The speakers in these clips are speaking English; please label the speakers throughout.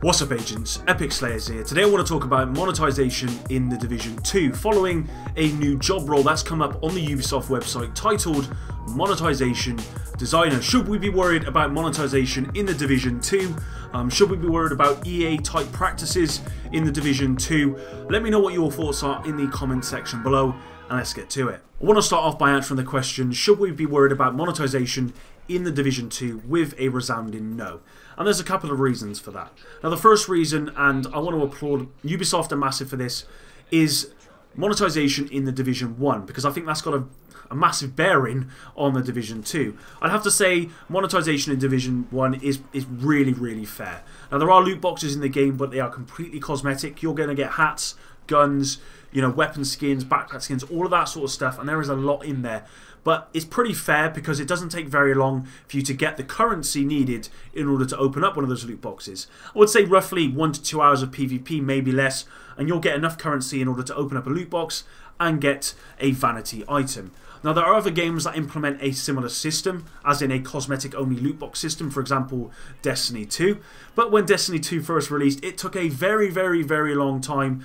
Speaker 1: What's up agents, Epic Slayers here. Today I want to talk about monetization in the Division 2 following a new job role that's come up on the Ubisoft website titled Monetization Designer. Should we be worried about monetization in the Division 2? Should we be worried about EA type practices in the Division 2? Let me know what your thoughts are in the comment section below and let's get to it. I want to start off by answering the question, should we be worried about monetization in the Division 2 with a resounding no. And there's a couple of reasons for that. Now the first reason, and I want to applaud Ubisoft and Massive for this, is monetization in the Division 1, because I think that's got a massive bearing on the Division 2. I'd have to say monetization in Division 1 is really fair. Now there are loot boxes in the game, but they are completely cosmetic. You're going to get hats, guns, you know, weapon skins, backpack skins, all of that sort of stuff, and there is a lot in there. But it's pretty fair because it doesn't take very long for you to get the currency needed in order to open up one of those loot boxes. I would say roughly 1 to 2 hours of PvP, maybe less, and you'll get enough currency in order to open up a loot box and get a vanity item. Now there are other games that implement a similar system, as in a cosmetic only loot box system, for example Destiny 2. But when Destiny 2 first released, it took a very long time,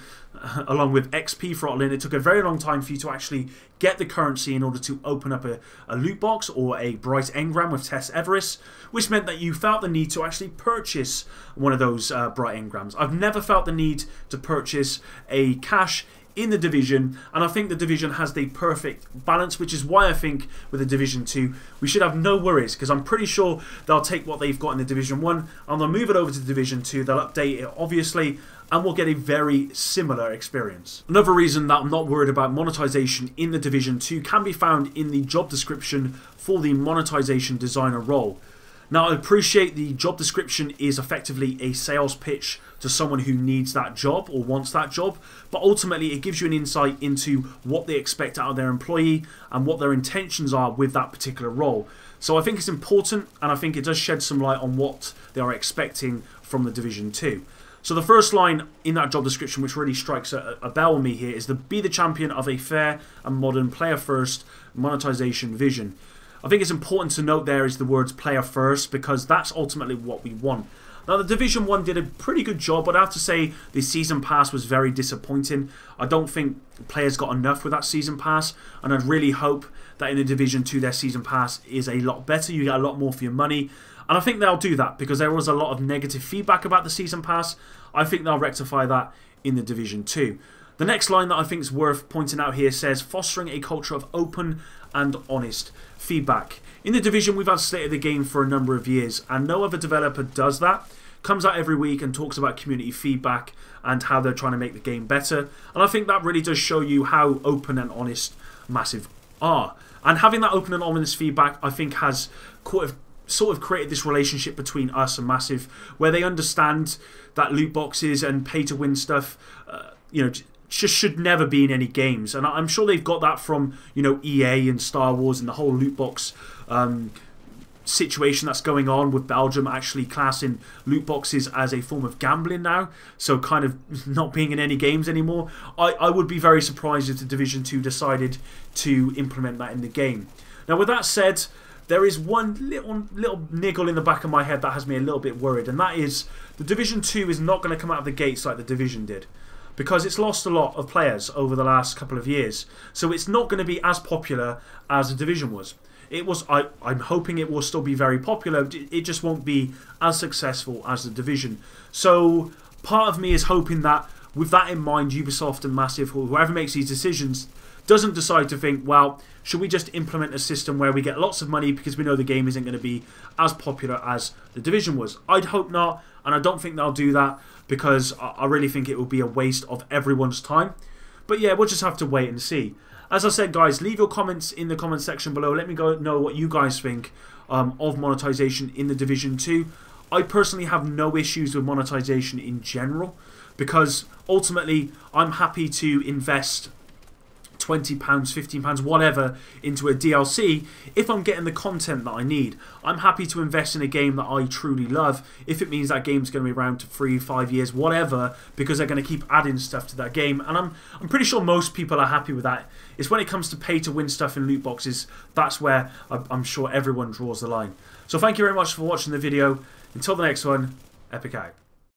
Speaker 1: along with XP throttling, it took a very long time for you to actually get the currency in order to open up a loot box or a bright engram with Tess Everest, which meant that you felt the need to actually purchase one of those bright engrams. I've never felt the need to purchase a cash in the Division, and I think the Division has the perfect balance, which is why I think with the Division 2 we should have no worries, because I'm pretty sure they'll take what they've got in the Division 1 and they'll move it over to the Division 2, they'll update it obviously, and we'll get a very similar experience. Another reason that I'm not worried about monetization in the Division 2 can be found in the job description for the monetization designer role. Now I appreciate the job description is effectively a sales pitch to someone who needs that job or wants that job, but ultimately it gives you an insight into what they expect out of their employee and what their intentions are with that particular role. So I think it's important, and I think it does shed some light on what they are expecting from the Division 2. So the first line in that job description, which really strikes a bell with me here, is to be the champion of a fair and modern player-first monetization vision. I think it's important to note there is the words player first, because that's ultimately what we want. Now the Division 1 did a pretty good job, but I have to say the Season Pass was very disappointing. I don't think players got enough with that Season Pass, and I'd really hope that in the Division 2 their Season Pass is a lot better. You get a lot more for your money, and I think they'll do that because there was a lot of negative feedback about the Season Pass. I think they'll rectify that in the Division 2. The next line that I think is worth pointing out here says, fostering a culture of open and honest feedback. In the Division, we've had State of the Game for a number of years, and no other developer does that. Comes out every week and talks about community feedback and how they're trying to make the game better. And I think that really does show you how open and honest Massive are. And having that open and honest feedback, I think, has sort of created this relationship between us and Massive, where they understand that loot boxes and pay-to-win stuff, you know, just should never be in any games. And I'm sure they've got that from, you know, EA and Star Wars and the whole loot box situation that's going on, with Belgium actually classing loot boxes as a form of gambling now, so kind of not being in any games anymore. I would be very surprised if the Division 2 decided to implement that in the game. Now with that said, there is one little niggle in the back of my head that has me a little bit worried, and that is the Division 2 is not going to come out of the gates like the Division did, because it's lost a lot of players over the last couple of years. So it's not going to be as popular as the Division was. It was. I'm hoping it will still be very popular. It just won't be as successful as the Division. So part of me is hoping that with that in mind, Ubisoft and Massive, or whoever makes these decisions, doesn't decide to think, well, should we just implement a system where we get lots of money because we know the game isn't going to be as popular as the Division was. I'd hope not, and I don't think they'll do that, because I really think it will be a waste of everyone's time. But yeah, we'll just have to wait and see. As I said, guys, leave your comments in the comment section below. Let me know what you guys think of monetization in the Division 2. I personally have no issues with monetization in general, because ultimately I'm happy to invest £20, £15, whatever into a DLC if I'm getting the content that I need. I'm happy to invest in a game that I truly love if it means that game's going to be around to 3-5 years, whatever, because they're going to keep adding stuff to that game. And I'm pretty sure most people are happy with that. It's when it comes to pay to win stuff in loot boxes, that's where I'm sure everyone draws the line. So thank you very much for watching the video. Until the next one, Epic out.